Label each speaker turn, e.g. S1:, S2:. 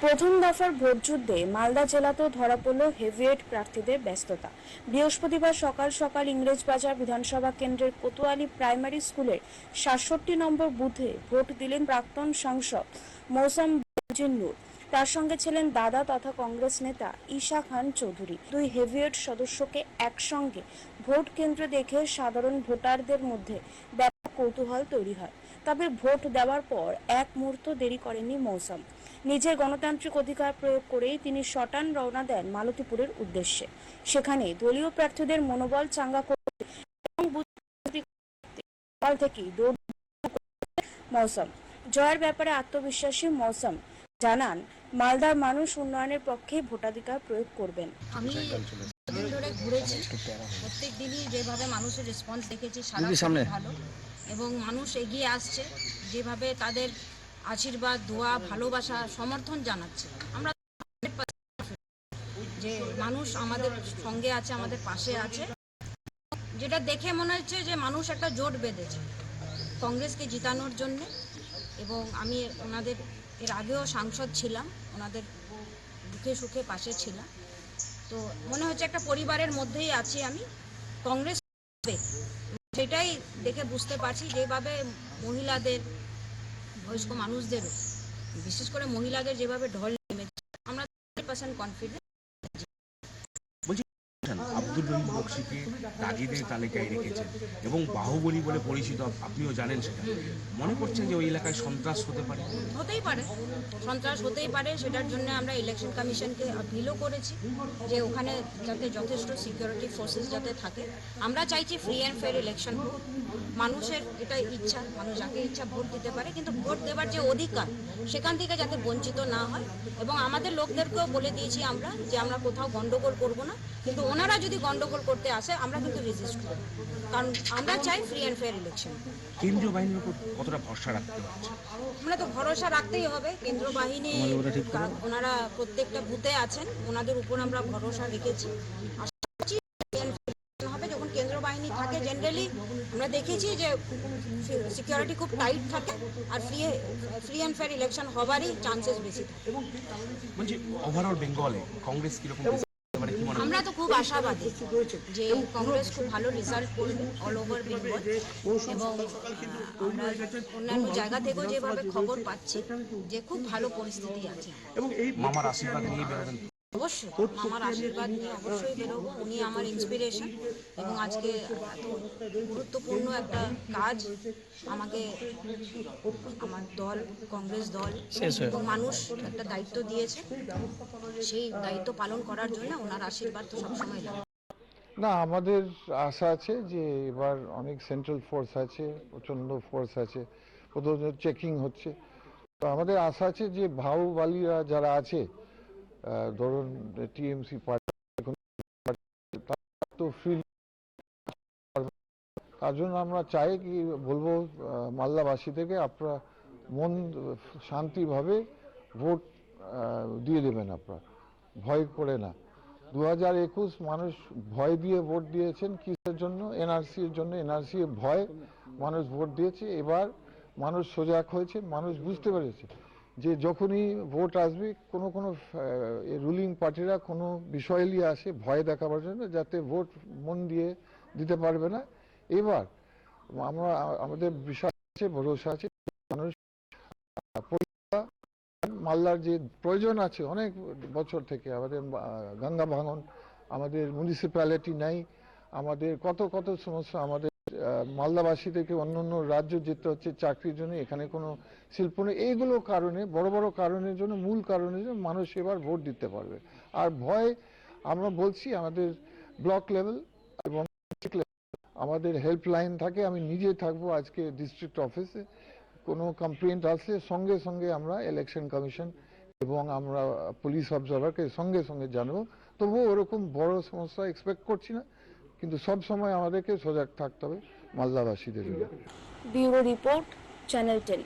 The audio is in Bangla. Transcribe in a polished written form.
S1: প্রথম দফার ভোটযুদ্ধে মালদা জেলাতেও ধরা পড়ল হেভিওয়েট প্রার্থীদের ব্যস্ততা। বৃহস্পতিবার সকাল সকাল ইংরেজবাজার বিধানসভা কেন্দ্রের কোতোয়ালি প্রাইমারি স্কুলের ৬৭ নম্বর বুথে ভোট দিলেন প্রাক্তন সাংসদ মৌসাম নূর। তার সঙ্গে ছিলেন দাদা তথা কংগ্রেস নেতা ঈশা খান চৌধুরী। দুই হেভিওয়েট সদস্যকে একসঙ্গে ভোট কেন্দ্র দেখে সাধারণ ভোটারদের মধ্যে ব্যাপক কৌতূহল তৈরি হয়। তবে ভোট দেওয়ার পর এক মুহূর্ত দেরি করেননি মৌসাম। নিজের গণতান্ত্রিক অধিকার প্রয়োগ করেই তিনি সটান রওনা দেন মালতীপুরের উদ্দেশ্যে। সেখানে দলীয় প্রার্থীদের মনোবল চাঙ্গা করতে এবং সকাল থেকেই দৌড় মৌসাম। জয়ের ব্যাপারে আত্মবিশ্বাসী মৌসাম জানান, মালদার মানুষ উন্নয়নের পক্ষে ভোটাধিকার প্রয়োগ করবেন।
S2: আমি দিন ধরে ঘুরেছি, প্রত্যেক দিনই যেভাবে মানুষের রেসপন্স দেখেছি সারা ভালো, এবং মানুষ এগিয়ে আসছে যেভাবে তাদের আশীর্বাদ, দোয়া, ভালোবাসা, সমর্থন জানাচ্ছে। আমরা যে মানুষ আমাদের সঙ্গে আছে, আমাদের পাশে আছে, যেটা দেখে মনে হচ্ছে যে মানুষ একটা জোট বেঁধেছে কংগ্রেসকে জিতানোর জন্য। এবং আমি ওনাদের এর আগেও সাংসদ ছিলাম, ওনাদের দুঃখে সুখে পাশে ছিলাম। তো মনে হচ্ছে একটা পরিবারের মধ্যেই আছি আমি। কংগ্রেস সেটাই দেখে বুঝতে পারছি, যেভাবে মহিলাদের, বয়স্ক মানুষদেরও, বিশেষ করে মহিলাদের যেভাবে ঢল নেমেছে, আমরা 100% কনফিডেন্ট।
S3: আব্দুল রহিম বক্সিকে দাগিদের তালিকায় রেখেছেন এবং বাহুবলী বলে পরিচিত, আপনিও জানেন সেটা। মনে করছেন যে ওই এলাকায় সন্ত্রাস হতে পারে?
S2: হতেই পারে, সন্ত্রাস হতেই পারে। সেটার জন্য আমরা ইলেকশন কমিশনকে আপিলও করেছি যে ওখানে যাতে যথেষ্ট সিকিউরিটি ফোর্সেস যাতে থাকে। আমরা চাইছি ফ্রি অ্যান্ড ফেয়ার ইলেকশন হোক। মানুষের এটা ইচ্ছা, মানুষ যাকে ইচ্ছা ভোট দিতে পারে, কিন্তু ভোট দেওয়ার যে অধিকার সেখান থেকে যাতে বঞ্চিত না হয়। এবং আমাদের লোকদেরকেও বলে দিয়েছি আমরা যে আমরা কোথাও গন্ডগোল করব না, কিন্তু ওনারা যদি গন্ডগোল করতে আসে আমরা কিন্তু রেজিস্ট করব, কারণ আমরা চাই ফ্রি অ্যান্ড ফেয়ার ইলেকশন।
S3: কেন্দ্রীয় বাহিনীর উপর কতটা ভরসা রাখতে পারছে?
S2: আমরা তো ভরসা রাখতেই হবে। কেন্দ্র বাহিনী ওনারা প্রত্যেকটা বুথে আছেন, ওনাদের উপর আমরা ভরসা রেখেছি। হবে যখন কেন্দ্র বাহিনী থাকে, জেনারেলি আমরা দেখেছি যে সিকিউরিটি খুব টাইট থাকে, আর ফ্রি অ্যান্ড ফেয়ার ইলেকশন হবারই চান্সেস বেশি থাকে।
S3: বলছি, ওভারঅল বেঙ্গলে কংগ্রেস কিরকম?
S2: আমরা তো খুব আশাবাদী যে কংগ্রেস খুব ভালো রেজাল্ট করবে অল ওভার বেঙ্গল, এবং আমরা অন্যান্য জায়গা থেকেও যেভাবে খবর পাচ্ছি যে খুব ভালো পরিস্থিতি আছে।
S3: এবং এই মামার আশীর্বাদ নিয়ে বেরোবেন?
S2: অবশ্যই আমার আশীর্বাদ নিয়ে অবশ্যই বেরোবো। উনি আমার ইন্সপিরেশন, এবং আজকে এত গুরুত্বপূর্ণ একটা কাজ আমাকে আমার দল, কংগ্রেস দল এবং মানুষ একটা দায়িত্ব দিয়েছে, সেই দায়িত্ব পালন করার জন্য ওনার আশীর্বাদ তো সবসময় লাগে।
S4: না, আমাদের আশা আছে যে এবার অনেক সেন্ট্রাল ফোর্স আছে, প্রচণ্ড ফোর্স আছে, প্রথম চেকিং হচ্ছে। তো আমাদের আশা আছে যে বাহুবলীরা যারা আছে, ধরুন টিএমসি পার্টি, তো ফ্রি, তার জন্য আমরা চাই কি বলবো মালদাবাসী থেকে, আপনারা মন শান্তিভাবে ভোট দিয়ে দেবেন, আপনারা ভয় করে না। 2021 মানুষ ভয় দিয়ে ভোট দিয়েছেন, কিসের জন্য? এনআরসির জন্য। এনআরসি ভয় মানুষ ভোট দিয়েছে। এবার মানুষ সজাগ হয়েছে, মানুষ বুঝতে পেরেছে যে যখনই ভোট আসবে কোনো রুলিং পার্টিরা কোনো বিষয় নিয়ে আসে ভয় দেখাবার জন্য, যাতে ভোট মন দিয়ে দিতে পারবে না। এবার আমাদের বিশ্বাস আছে, ভরসা আছে, মানুষ মালদার যে প্রয়োজন আছে অনেক বছর থেকে, আমাদের গঙ্গা ভাঙন, আমাদের মিউনিসিপ্যালিটি নাই, আমাদের কত সমস্যা, আমাদের মালদাবাসী থেকে অন্য রাজ্য যেতে হচ্ছে চাকরির জন্য, এখানে কোনো শিল্প নেই। এইগুলো কারণে, বড় বড় কারণের জন্য, মূল কারণের জন্য মানুষ এবার ভোট দিতে পারবে। আর ভয়, আমরা বলছি আমাদের ব্লক লেভেল এবং আমাদের হেল্পলাইন থাকে, আমি নিজে থাকবো আজকে ডিস্ট্রিক্ট অফিসে। কোনো কমপ্লেন্ট আসলে সঙ্গে সঙ্গে আমরা ইলেকশন কমিশন এবং আমরা পুলিশ অবজারভারকে সঙ্গে সঙ্গে জানাবো। তবুও ওরকম বড় সমস্যা এক্সপেক্ট করছি না, কিন্তু সব সময় আমাদেরকে সজাগ থাকতে হবে মালদাবাসীদের জন্য।
S1: Bureau report, channel 10।